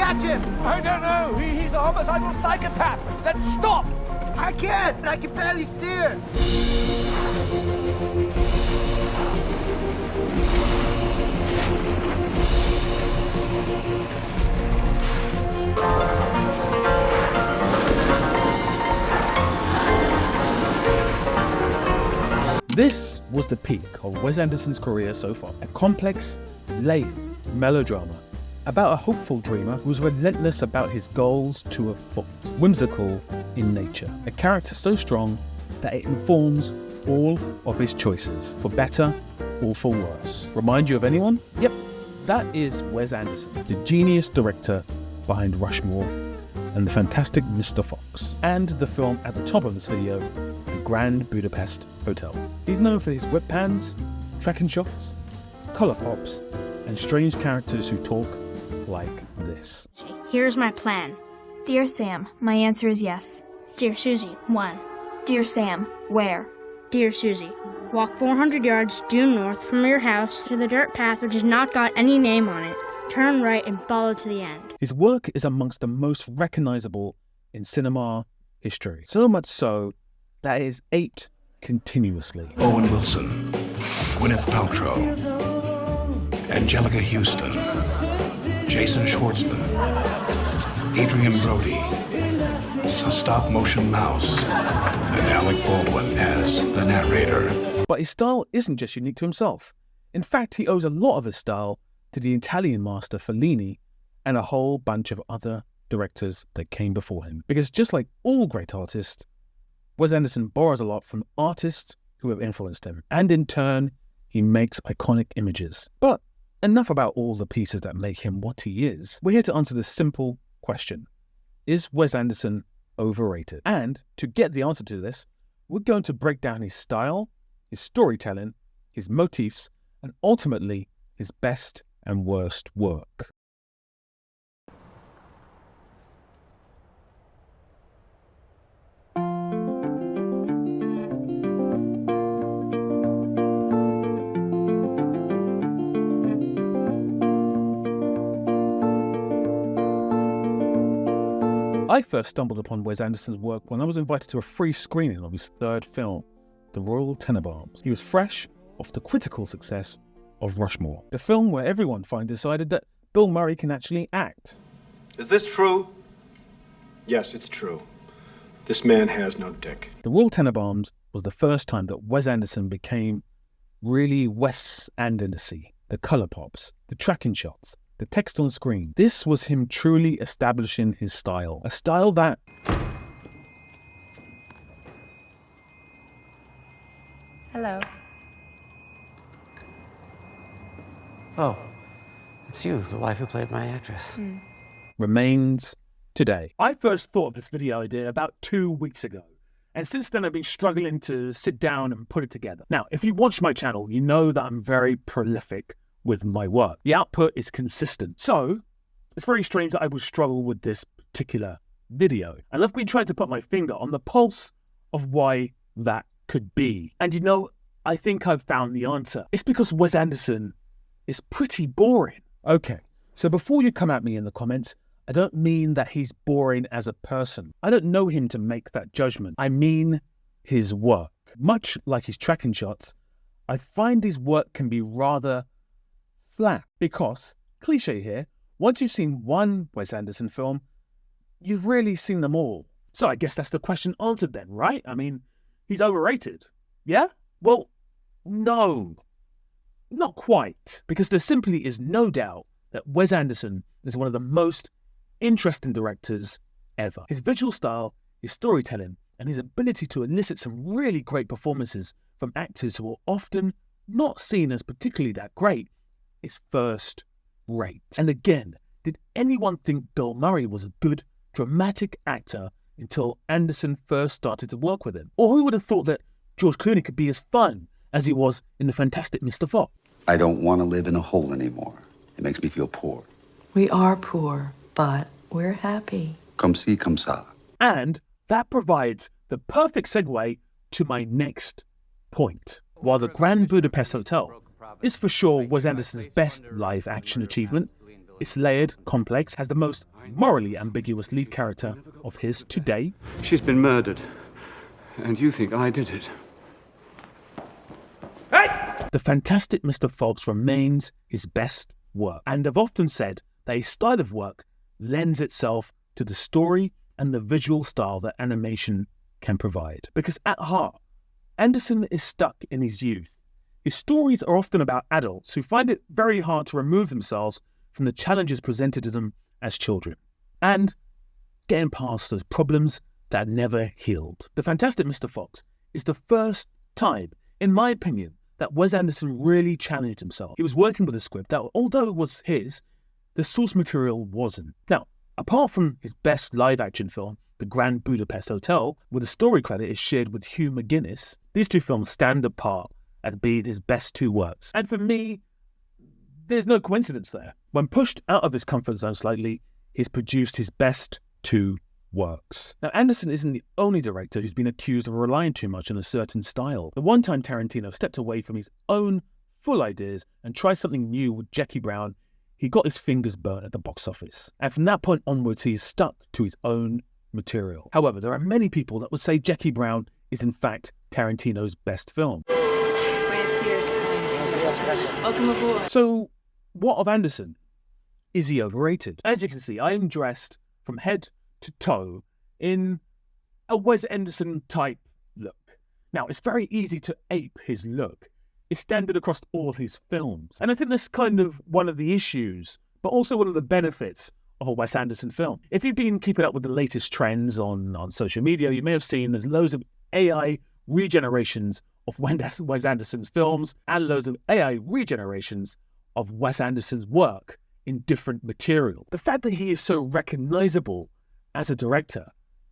catch him! I don't know. He's a homicidal psychopath. Let's stop. I can't! I can barely steer! This was the peak of Wes Anderson's career so far. A complex, layered melodrama about a hopeful dreamer who's relentless about his goals to a fault. Whimsical in nature. A character so strong that it informs all of his choices, for better or for worse. Remind you of anyone? Yep, that is Wes Anderson, the genius director behind Rushmore and the fantastic Mr. Fox, and the film at the top of this video, The Grand Budapest Hotel. He's known for his whip pans, tracking shots, colour pops, and strange characters who talk like this. Here's my plan. Dear Sam, my answer is yes. Dear Susie, 1. Dear Sam, where? Dear Susie, walk 400 yards due north from your house to the dirt path which has not got any name on it. Turn right and follow to the end. His work is amongst the most recognizable in cinema history. So much so that it is aped continuously. Owen Wilson, Gwyneth Paltrow, Angelica Houston, Jason Schwartzman, Adrian Brody, a stop-motion mouse, and Alec Baldwin as the narrator. But his style isn't just unique to himself. In fact, he owes a lot of his style to the Italian master Fellini and a whole bunch of other directors that came before him. Because just like all great artists, Wes Anderson borrows a lot from artists who have influenced him, and in turn, he makes iconic images. But enough about all the pieces that make him what he is. We're here to answer this simple question. Is Wes Anderson overrated? And to get the answer to this, we're going to break down his style, his storytelling, his motifs, and ultimately his best and worst work. I first stumbled upon Wes Anderson's work when I was invited to a free screening of his third film, The Royal Tenenbaums. He was fresh off the critical success of Rushmore, the film where everyone finally decided that Bill Murray can actually act. Is this true? Yes, it's true. This man has no dick. The Royal Tenenbaums was the first time that Wes Anderson became really Wes Anderson-y. The colour pops, the tracking shots, the text on screen. This was him truly establishing his style. A style that... Hello. Oh, it's you, the wife who played my actress. remains today. I first thought of this video idea about 2 weeks ago, and since then I've been struggling to sit down and put it together. Now, if you watch my channel, you know that I'm very prolific with my work. The output is consistent. So it's very strange that I would struggle with this particular video. And I've been trying to put my finger on the pulse of why that could be. And you know, I think I've found the answer. It's because Wes Anderson is pretty boring. Okay, so before you come at me in the comments, I don't mean that he's boring as a person. I don't know him to make that judgment. I mean his work. Much like his tracking shots, I find his work can be rather flat because, cliche here, once you've seen one Wes Anderson film, you've really seen them all. So I guess that's the question answered then, right? I mean, he's overrated. Yeah? Well, no, not quite. Because there simply is no doubt that Wes Anderson is one of the most interesting directors ever. His visual style, his storytelling, and his ability to elicit some really great performances from actors who are often not seen as particularly that great is first rate. And again, did anyone think Bill Murray was a good dramatic actor until Anderson first started to work with him? Or who would have thought that George Clooney could be as fun as he was in the fantastic Mr. Fox? I don't want to live in a hole anymore. It makes me feel poor. We are poor, but we're happy. Comme ci, comme ça. And that provides the perfect segue to my next point. While The Grand Budapest Hotel is for sure Wes Anderson's best live-action achievement, It's layered, complex, has the most morally ambiguous lead character of his to date. She's been murdered, and you think I did it. The fantastic Mr. Fox remains his best work, and I've often said that his style of work lends itself to the story and the visual style that animation can provide. Because at heart, Anderson is stuck in his youth. His stories are often about adults who find it very hard to remove themselves from the challenges presented to them as children, and getting past those problems that are never healed. The Fantastic Mr. Fox is the first time, in my opinion, that Wes Anderson really challenged himself. He was working with a script that, although it was his, the source material wasn't. Now, apart from his best live-action film, The Grand Budapest Hotel, where the story credit is shared with Hugh McGuinness, these two films stand apart as being his best two works. And for me, there's no coincidence there. When pushed out of his comfort zone slightly, he's produced his best two works. Now, Anderson isn't the only director who's been accused of relying too much on a certain style. The one time Tarantino stepped away from his own full ideas and tried something new with Jackie Brown, he got his fingers burnt at the box office. And from that point onwards, he is stuck to his own material. However, there are many people that would say Jackie Brown is in fact Tarantino's best film. Welcome aboard. So, what of Anderson? Is he overrated? As you can see, I am dressed from head to toe in a Wes Anderson type look. Now, it's very easy to ape his look. It's standard across all of his films. And I think that's kind of one of the issues, but also one of the benefits of a Wes Anderson film. If you've been keeping up with the latest trends on social media, you may have seen there's loads of AI regenerations of Wes Anderson's films and loads of AI regenerations of Wes Anderson's work in different material. The fact that he is so recognizable as a director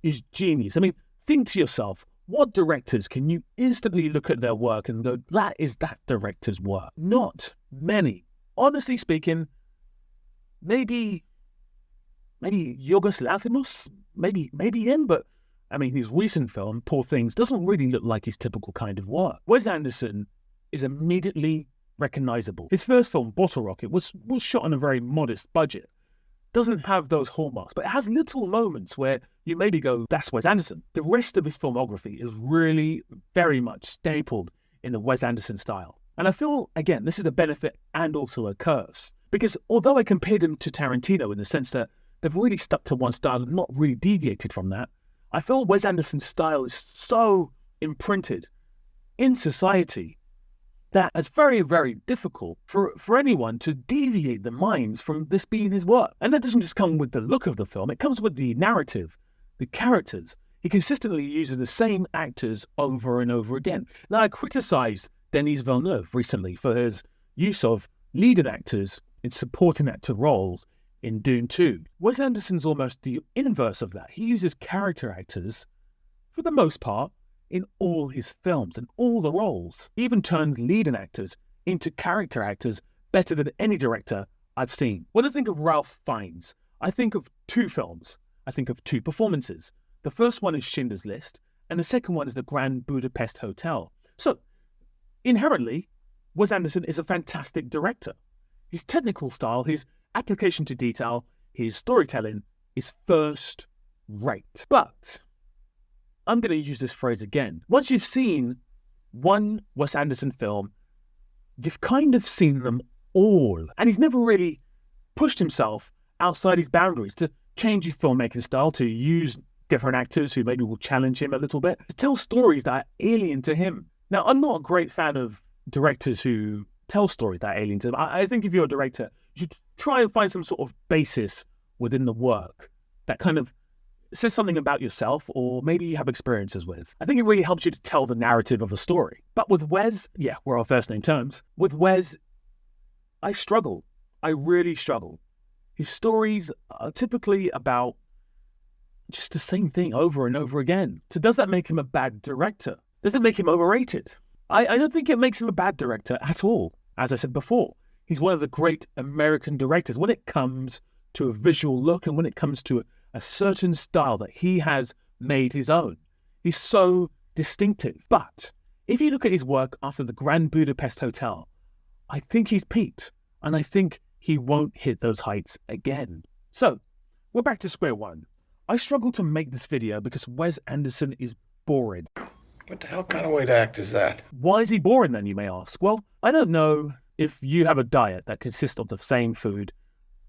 is genius. I mean, think to yourself, what directors can you instantly look at their work and go, that is that director's work? Not many. Honestly speaking, maybe Yorgos Lanthimos, maybe him, but I mean, his recent film, Poor Things, doesn't really look like his typical kind of work. Wes Anderson is immediately recognizable. His first film, Bottle Rocket, was shot on a very modest budget. Doesn't have those hallmarks, but it has little moments where you maybe go, that's Wes Anderson. The rest of his filmography is really very much stapled in the Wes Anderson style. And I feel, again, this is a benefit and also a curse. Because although I compared him to Tarantino in the sense that they've really stuck to one style and not really deviated from that, I feel Wes Anderson's style is so imprinted in society that it's very, very difficult for anyone to deviate their minds from this being his work. And that doesn't just come with the look of the film, it comes with the narrative, the characters. He consistently uses the same actors over and over again. Now, I criticised Denis Villeneuve recently for his use of leading actors in supporting actor roles in Dune 2. Wes Anderson's almost the inverse of that. He uses character actors, for the most part, in all his films and all the roles. He even turns leading actors into character actors better than any director I've seen. When I think of Ralph Fiennes, I think of two films. I think of two performances. The first one is Schindler's List, and the second one is The Grand Budapest Hotel. So, inherently, Wes Anderson is a fantastic director. His technical style, his application to detail, his storytelling is first rate. But I'm going to use this phrase again. Once you've seen one Wes Anderson film, you've kind of seen them all. And he's never really pushed himself outside his boundaries to change his filmmaking style, to use different actors who maybe will challenge him a little bit, to tell stories that are alien to him. Now, I'm not a great fan of directors who tell stories that are alien to them. I think if you're a director, you should try and find some sort of basis within the work that kind of says something about yourself or maybe you have experiences with. I think it really helps you to tell the narrative of a story. But with Wes, yeah, we're on first name terms. With Wes, I struggle. I really struggle. His stories are typically about just the same thing over and over again. So does that make him a bad director? Does it make him overrated? I don't think it makes him a bad director at all. As I said before, he's one of the great American directors when it comes to a visual look and when it comes to a certain style that he has made his own. He's so distinctive. But if you look at his work after the Grand Budapest Hotel, I think he's peaked. And I think he won't hit those heights again. So, we're back to square one. I struggled to make this video because Wes Anderson is boring. What the hell kind of way to act is that? Why is he boring then, you may ask? Well, I don't know if you have a diet that consists of the same food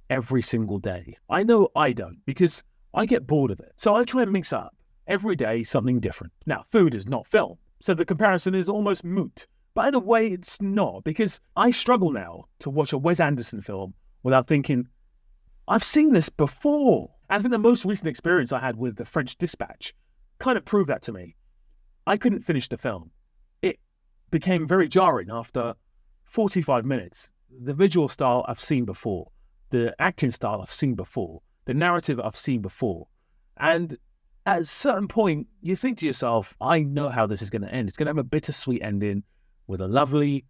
every single day. I know I don't, because I get bored of it. So I try and mix up every day something different. Now, food is not film, so the comparison is almost moot. But in a way, it's not, because I struggle now to watch a Wes Anderson film without thinking, I've seen this before. And I think the most recent experience I had with The French Dispatch kind of proved that to me. I couldn't finish the film. It became very jarring after 45 minutes. The visual style I've seen before, the acting style I've seen before, the narrative I've seen before. And at a certain point, you think to yourself, I know how this is going to end. It's going to have a bittersweet ending with a lovely,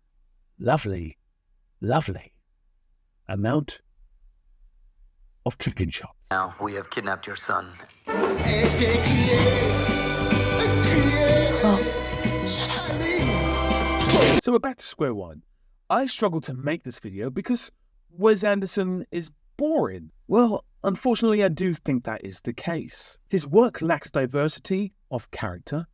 lovely, lovely amount of chicken shots. Now we have kidnapped your son. So we're back to square one. I struggled to make this video because Wes Anderson is boring. Well, unfortunately, I do think that is the case. His work lacks diversity of character,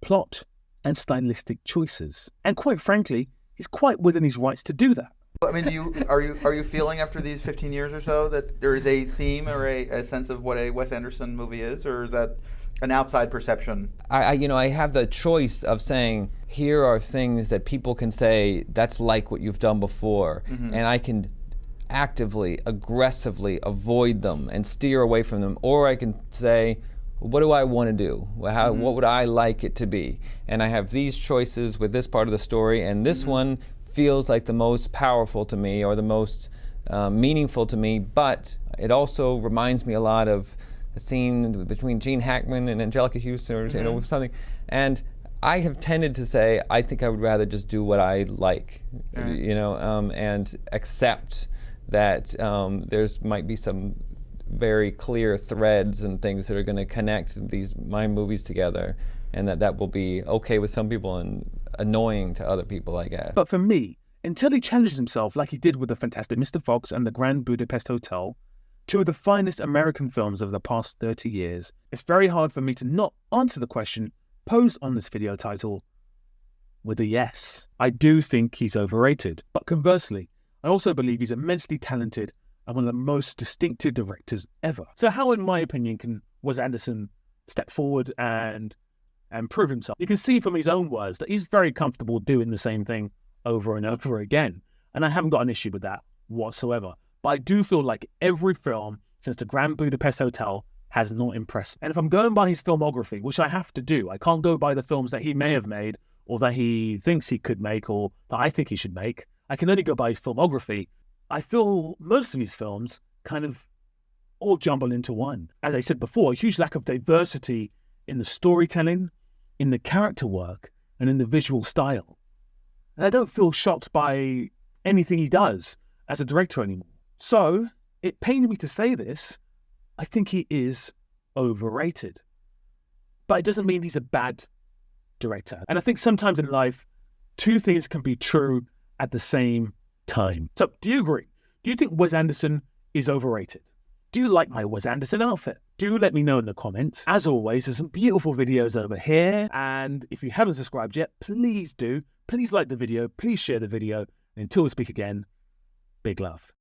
plot, and stylistic choices. And quite frankly, he's quite within his rights to do that. I mean, are you feeling after these 15 years or so that there is a theme or a sense of what a Wes Anderson movie is, or is that an outside perception? I have the choice of saying, here are things that people can say, that's like what you've done before, and I can actively, aggressively avoid them and steer away from them, or I can say, what do I want to do? What would I like it to be? And I have these choices with this part of the story, and this one feels like the most powerful to me, or the most meaningful to me, but it also reminds me a lot of a scene between Gene Hackman and Angelica Houston, or something. And I have tended to say, I think I would rather just do what I like, and accept that there's might be some very clear threads and things that are going to connect my movies together, and that will be okay with some people and annoying to other people, I guess. But for me, until he challenged himself like he did with The Fantastic Mr. Fox and The Grand Budapest Hotel, two of the finest American films of the past 30 years, it's very hard for me to not answer the question posed on this video title with a yes. I do think he's overrated, but conversely, I also believe he's immensely talented and one of the most distinctive directors ever. So how, in my opinion, can Wes Anderson step forward and prove himself? You can see from his own words that he's very comfortable doing the same thing over and over again. And I haven't got an issue with that whatsoever. But I do feel like every film since The Grand Budapest Hotel has not impressed. And if I'm going by his filmography, which I have to do, I can't go by the films that he may have made or that he thinks he could make or that I think he should make. I can only go by his filmography. I feel most of his films kind of all jumble into one. As I said before, a huge lack of diversity in the storytelling, in the character work, and in the visual style. And I don't feel shocked by anything he does as a director anymore. So, it pains me to say this, I think he is overrated. But it doesn't mean he's a bad director. And I think sometimes in life, two things can be true at the same time. So, do you agree? Do you think Wes Anderson is overrated? Do you like my Wes Anderson outfit? Do let me know in the comments. As always, there's some beautiful videos over here. And if you haven't subscribed yet, please do. Please like the video. Please share the video. And until we speak again, big love.